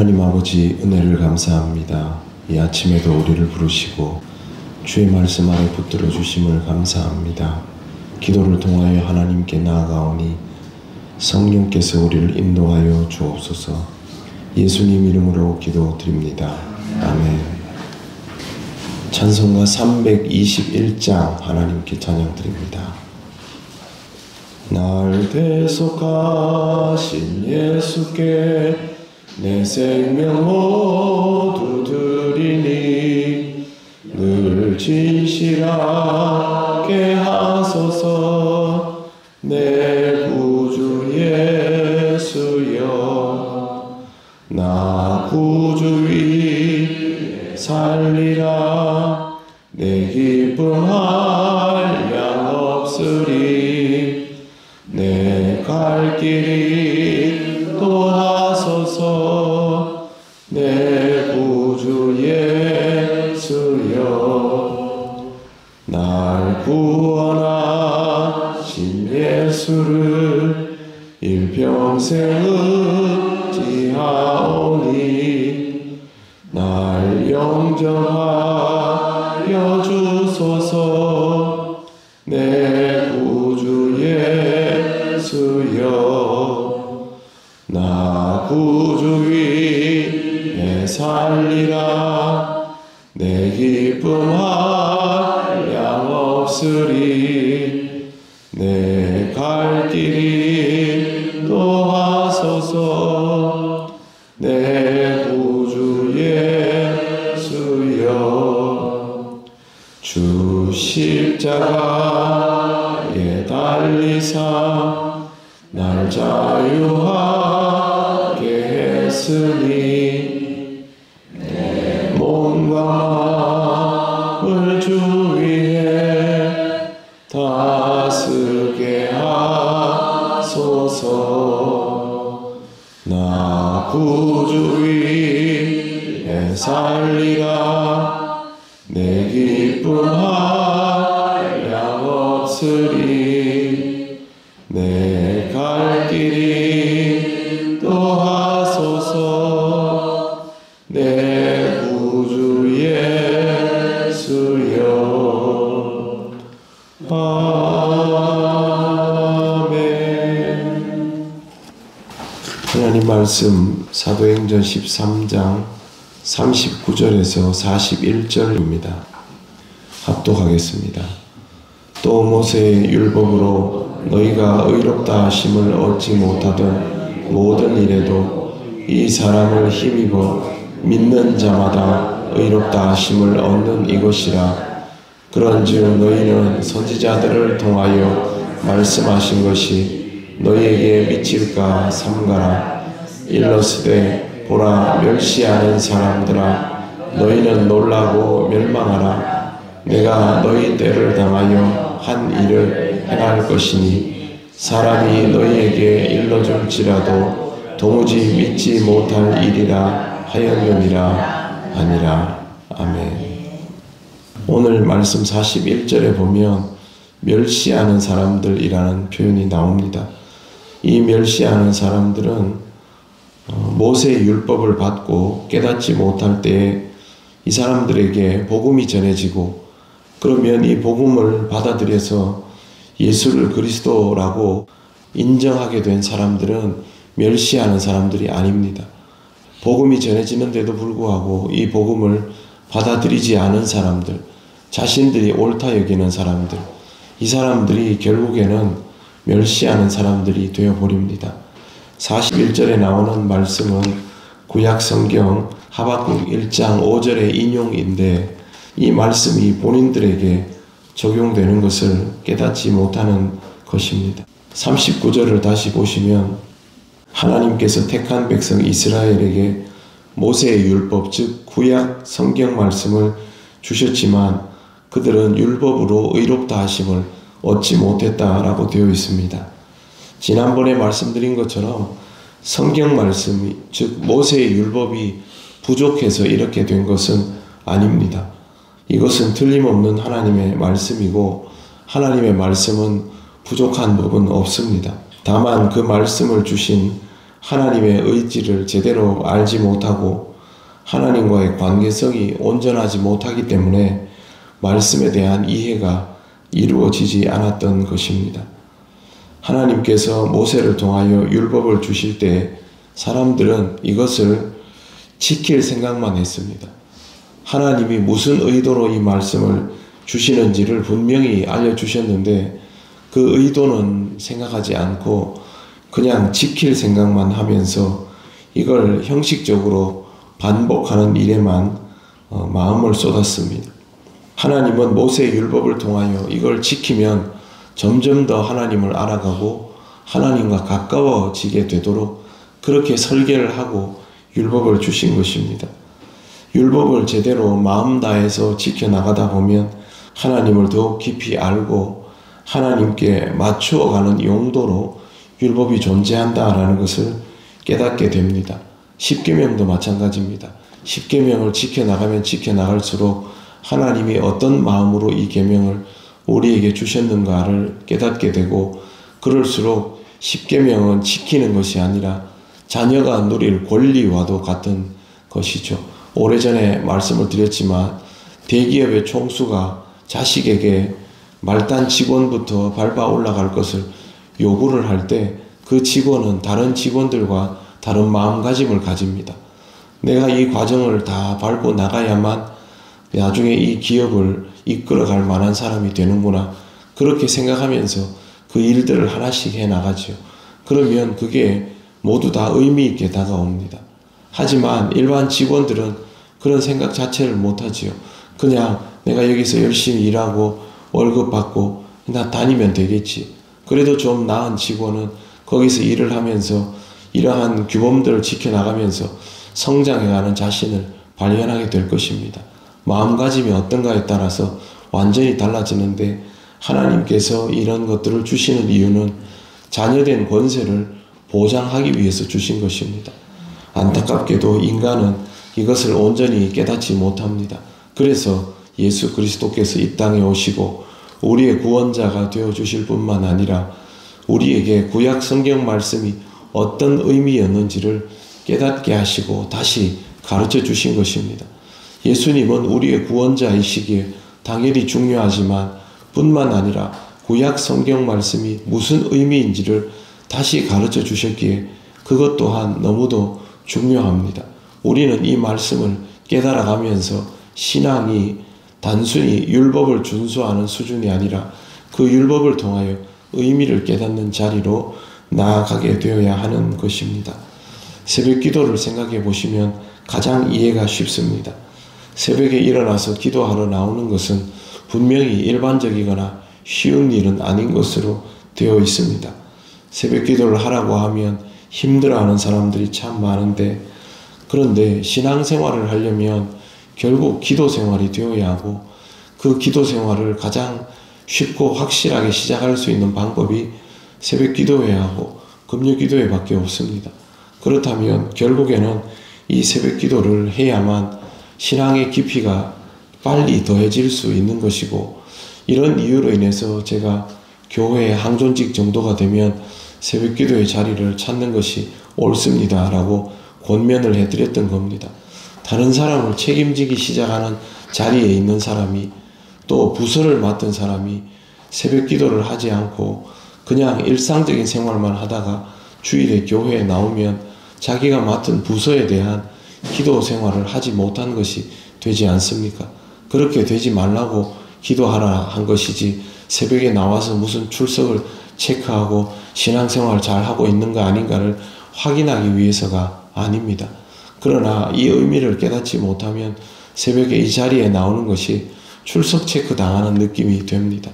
하나님 아버지 은혜를 감사합니다. 이 아침에도 우리를 부르시고 주의 말씀 아래 붙들어 주심을 감사합니다. 기도를 통하여 하나님께 나아가오니 성령께서 우리를 인도하여 주옵소서. 예수님 이름으로 기도드립니다. 아멘. 찬송가 321장 하나님께 찬양드립니다. 날 대속하신 예수께 내 생명 모두 드리니 늘 진실하게 하소서. 내 구주 예수여, 나 구주 위에 살리라. 내 기쁨 한량 없으리. 내 갈 길이 인도하소서. 내 구주 예수여, 날 구원하신 예수를 일평생 의지하오니 날 영접하여 주소서. 내 구주 예수여, 나 구주 위에 살리라. 내 기쁨 한량 없으리. 내 갈 길이 인도하소서. 내 구주 예수여, 주 십자가에 달리사 날 자유하게 했으니 내 몸과 마음을 주 위에 다스게 하소서. 나 구주 위에 살리라. 내 기쁨 한량 없으리. 내 갈 길이 인도하소서. 내 구주 예수여. 아멘. 하나님 말씀 사도행전 13장 39절에서 41절입니다. 합독하겠습니다. 또 모세의 율법으로 너희가 의롭다 하심을 얻지 못하던 모든 일에도 이 사람을 힘입어 믿는 자마다 의롭다 하심을 얻는 이것이라. 그런즉 너희는 선지자들을 통하여 말씀하신 것이 너희에게 미칠까 삼가라. 일러스되 보라, 멸시하는 사람들아, 너희는 놀라고 멸망하라. 내가 너희 때를 당하여 한 일을 행할 것이니 사람이 너희에게 일러줄지라도 도무지 믿지 못할 일이라 하였느니라 하니라. 아멘. 오늘 말씀 41절에 보면 멸시하는 사람들이라는 표현이 나옵니다. 이 멸시하는 사람들은 모세의 율법을 받고 깨닫지 못할 때에 이 사람들에게 복음이 전해지고, 그러면 이 복음을 받아들여서 예수를 그리스도라고 인정하게 된 사람들은 멸시하는 사람들이 아닙니다. 복음이 전해지는데도 불구하고 이 복음을 받아들이지 않은 사람들, 자신들이 옳다 여기는 사람들, 이 사람들이 결국에는 멸시하는 사람들이 되어버립니다. 41절에 나오는 말씀은 구약 성경 하박국 1장 5절의 인용인데, 이 말씀이 본인들에게 적용되는 것을 깨닫지 못하는 것입니다. 39절을 다시 보시면 하나님께서 택한 백성 이스라엘에게 모세의 율법, 즉 구약 성경 말씀을 주셨지만 그들은 율법으로 의롭다 하심을 얻지 못했다라고 되어 있습니다. 지난번에 말씀드린 것처럼 성경 말씀이, 즉 모세의 율법이 부족해서 이렇게 된 것은 아닙니다. 이것은 틀림없는 하나님의 말씀이고 하나님의 말씀은 부족한 법은 없습니다. 다만 그 말씀을 주신 하나님의 의지를 제대로 알지 못하고 하나님과의 관계성이 온전하지 못하기 때문에 말씀에 대한 이해가 이루어지지 않았던 것입니다. 하나님께서 모세를 통하여 율법을 주실 때 사람들은 이것을 지킬 생각만 했습니다. 하나님이 무슨 의도로 이 말씀을 주시는지를 분명히 알려주셨는데 그 의도는 생각하지 않고 그냥 지킬 생각만 하면서 이걸 형식적으로 반복하는 일에만 마음을 쏟았습니다. 하나님은 모세의 율법을 통하여 이걸 지키면 점점 더 하나님을 알아가고 하나님과 가까워지게 되도록 그렇게 설계를 하고 율법을 주신 것입니다. 율법을 제대로 마음 다해서 지켜나가다 보면 하나님을 더욱 깊이 알고 하나님께 맞추어가는 용도로 율법이 존재한다라는 것을 깨닫게 됩니다. 십계명도 마찬가지입니다. 십계명을 지켜나가면 지켜나갈수록 하나님이 어떤 마음으로 이 계명을 우리에게 주셨는가를 깨닫게 되고 그럴수록 십계명은 지키는 것이 아니라 자녀가 누릴 권리와도 같은 것이죠. 오래전에 말씀을 드렸지만 대기업의 총수가 자식에게 말단 직원부터 밟아 올라갈 것을 요구를 할 때 그 직원은 다른 직원들과 다른 마음가짐을 가집니다. 내가 이 과정을 다 밟고 나가야만 나중에 이 기업을 이끌어갈 만한 사람이 되는구나. 그렇게 생각하면서 그 일들을 하나씩 해나가죠. 그러면 그게 모두 다 의미 있게 다가옵니다. 하지만 일반 직원들은 그런 생각 자체를 못하지요. 그냥 내가 여기서 열심히 일하고 월급 받고 나 다니면 되겠지. 그래도 좀 나은 직원은 거기서 일을 하면서 이러한 규범들을 지켜나가면서 성장해가는 자신을 발견하게 될 것입니다. 마음가짐이 어떤가에 따라서 완전히 달라지는데 하나님께서 이런 것들을 주시는 이유는 자녀된 권세를 보장하기 위해서 주신 것입니다. 안타깝게도 인간은 이것을 온전히 깨닫지 못합니다. 그래서 예수 그리스도께서 이 땅에 오시고 우리의 구원자가 되어주실 뿐만 아니라 우리에게 구약 성경 말씀이 어떤 의미였는지를 깨닫게 하시고 다시 가르쳐 주신 것입니다. 예수님은 우리의 구원자이시기에 당연히 중요하지만 뿐만 아니라 구약 성경 말씀이 무슨 의미인지를 다시 가르쳐 주셨기에 그것 또한 너무도 중요합니다. 우리는 이 말씀을 깨달아가면서 신앙이 단순히 율법을 준수하는 수준이 아니라 그 율법을 통하여 의미를 깨닫는 자리로 나아가게 되어야 하는 것입니다. 새벽 기도를 생각해 보시면 가장 이해가 쉽습니다. 새벽에 일어나서 기도하러 나오는 것은 분명히 일반적이거나 쉬운 일은 아닌 것으로 되어 있습니다. 새벽 기도를 하라고 하면 힘들어하는 사람들이 참 많은데 그런데 신앙생활을 하려면 결국 기도 생활이 되어야 하고 그 기도 생활을 가장 쉽고 확실하게 시작할 수 있는 방법이 새벽 기도회야 하고 금요 기도회 밖에 없습니다. 그렇다면 결국에는 이 새벽 기도를 해야만 신앙의 깊이가 빨리 더해질 수 있는 것이고 이런 이유로 인해서 제가 교회의 항존직 정도가 되면 새벽 기도의 자리를 찾는 것이 옳습니다 라고 권면을 해드렸던 겁니다. 다른 사람을 책임지기 시작하는 자리에 있는 사람이 또 부서를 맡은 사람이 새벽 기도를 하지 않고 그냥 일상적인 생활만 하다가 주일에 교회에 나오면 자기가 맡은 부서에 대한 기도 생활을 하지 못한 것이 되지 않습니까? 그렇게 되지 말라고 기도하라 한 것이지 새벽에 나와서 무슨 출석을 체크하고 신앙생활 잘 하고 있는가 아닌가를 확인하기 위해서가 아닙니다. 그러나 이 의미를 깨닫지 못하면 새벽에 이 자리에 나오는 것이 출석 체크 당하는 느낌이 됩니다.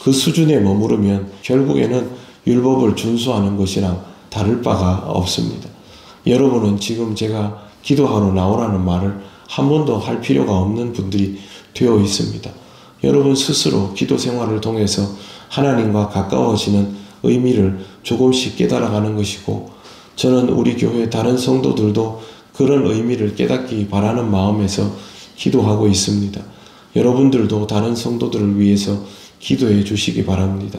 그 수준에 머무르면 결국에는 율법을 준수하는 것이랑 다를 바가 없습니다. 여러분은 지금 제가 기도하러 나오라는 말을 한 번도 할 필요가 없는 분들이 되어 있습니다. 여러분 스스로 기도 생활을 통해서 하나님과 가까워지는 의미를 조금씩 깨달아가는 것이고 저는 우리 교회 다른 성도들도 그런 의미를 깨닫기 바라는 마음에서 기도하고 있습니다. 여러분들도 다른 성도들을 위해서 기도해 주시기 바랍니다.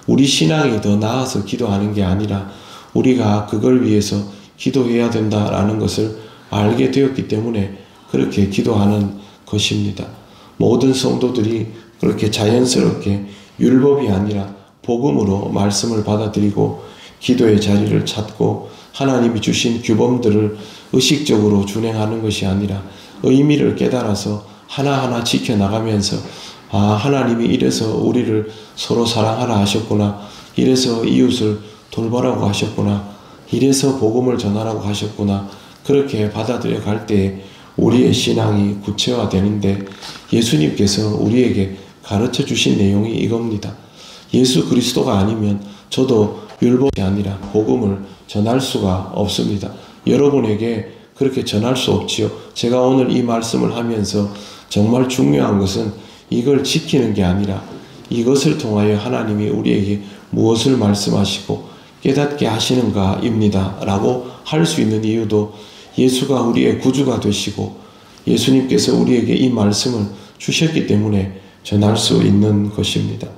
우리 신앙이 더 나아서 기도하는 게 아니라 우리가 그걸 위해서 기도해야 된다라는 것을 알게 되었기 때문에 그렇게 기도하는 것입니다. 모든 성도들이 그렇게 자연스럽게 율법이 아니라 복음으로 말씀을 받아들이고 기도의 자리를 찾고 하나님이 주신 규범들을 의식적으로 준행하는 것이 아니라 의미를 깨달아서 하나하나 지켜나가면서 하나님이 이래서 우리를 서로 사랑하라 하셨구나, 이래서 이웃을 돌보라고 하셨구나, 이래서 복음을 전하라고 하셨구나, 그렇게 받아들여 갈 때에 우리의 신앙이 구체화되는데, 예수님께서 우리에게 가르쳐 주신 내용이 이겁니다. 예수 그리스도가 아니면 저도 율법이 아니라 복음을 전할 수가 없습니다. 여러분에게 그렇게 전할 수 없지요. 제가 오늘 이 말씀을 하면서 정말 중요한 것은 이걸 지키는 게 아니라 이것을 통하여 하나님이 우리에게 무엇을 말씀하시고 깨닫게 하시는가입니다 라고 할 수 있는 이유도, 예수가 우리의 구주가 되시고 예수님께서 우리에게 이 말씀을 주셨기 때문에 전할 수 있는 것입니다.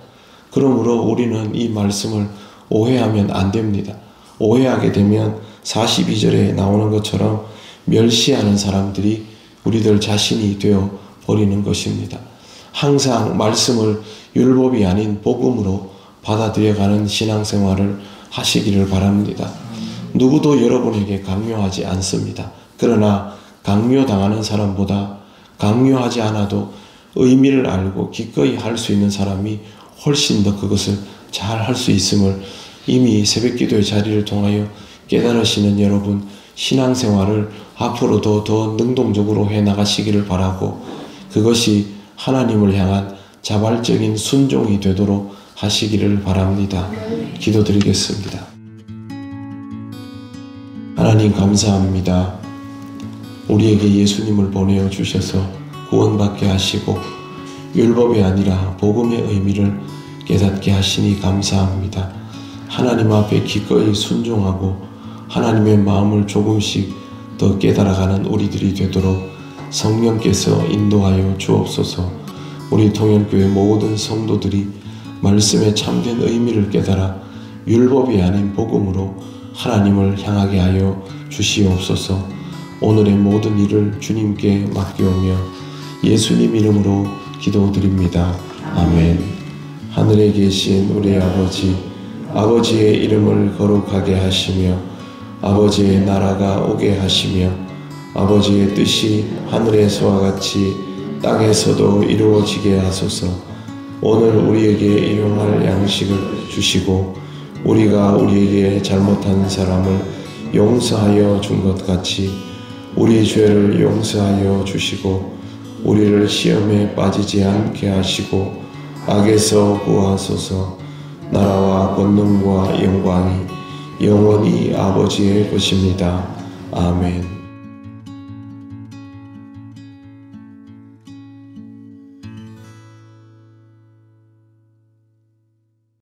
그러므로 우리는 이 말씀을 오해하면 안 됩니다. 오해하게 되면 42절에 나오는 것처럼 멸시하는 사람들이 우리들 자신이 되어 버리는 것입니다. 항상 말씀을 율법이 아닌 복음으로 받아들여가는 신앙생활을 하시기를 바랍니다. 누구도 여러분에게 강요하지 않습니다. 그러나 강요당하는 사람보다 강요하지 않아도 의미를 알고 기꺼이 할 수 있는 사람이 훨씬 더 그것을 잘 할 수 있음을 이미 새벽기도의 자리를 통하여 깨달으시는 여러분, 신앙생활을 앞으로도 더 능동적으로 해나가시기를 바라고, 그것이 하나님을 향한 자발적인 순종이 되도록 하시기를 바랍니다. 기도드리겠습니다. 하나님 감사합니다. 우리에게 예수님을 보내어 주셔서 구원받게 하시고 율법이 아니라 복음의 의미를 깨닫게 하시니 감사합니다. 하나님 앞에 기꺼이 순종하고 하나님의 마음을 조금씩 더 깨달아가는 우리들이 되도록 성령께서 인도하여 주옵소서. 우리 통영교회 모든 성도들이 말씀의 참된 의미를 깨달아 율법이 아닌 복음으로 하나님을 향하게 하여 주시옵소서. 오늘의 모든 일을 주님께 맡겨오며 예수님 이름으로 기도드립니다. 아멘. 하늘에 계신 우리 아버지, 아버지의 이름을 거룩하게 하시며 아버지의 나라가 오게 하시며 아버지의 뜻이 하늘에서와 같이 땅에서도 이루어지게 하소서. 오늘 우리에게 일용할 양식을 주시고 우리가 우리에게 잘못한 사람을 용서하여 준 것 같이 우리 죄를 용서하여 주시고 우리를 시험에 빠지지 않게 하시고 악에서 구하소서. 나라와 권능과 영광이 영원히 아버지의 것입니다. 아멘.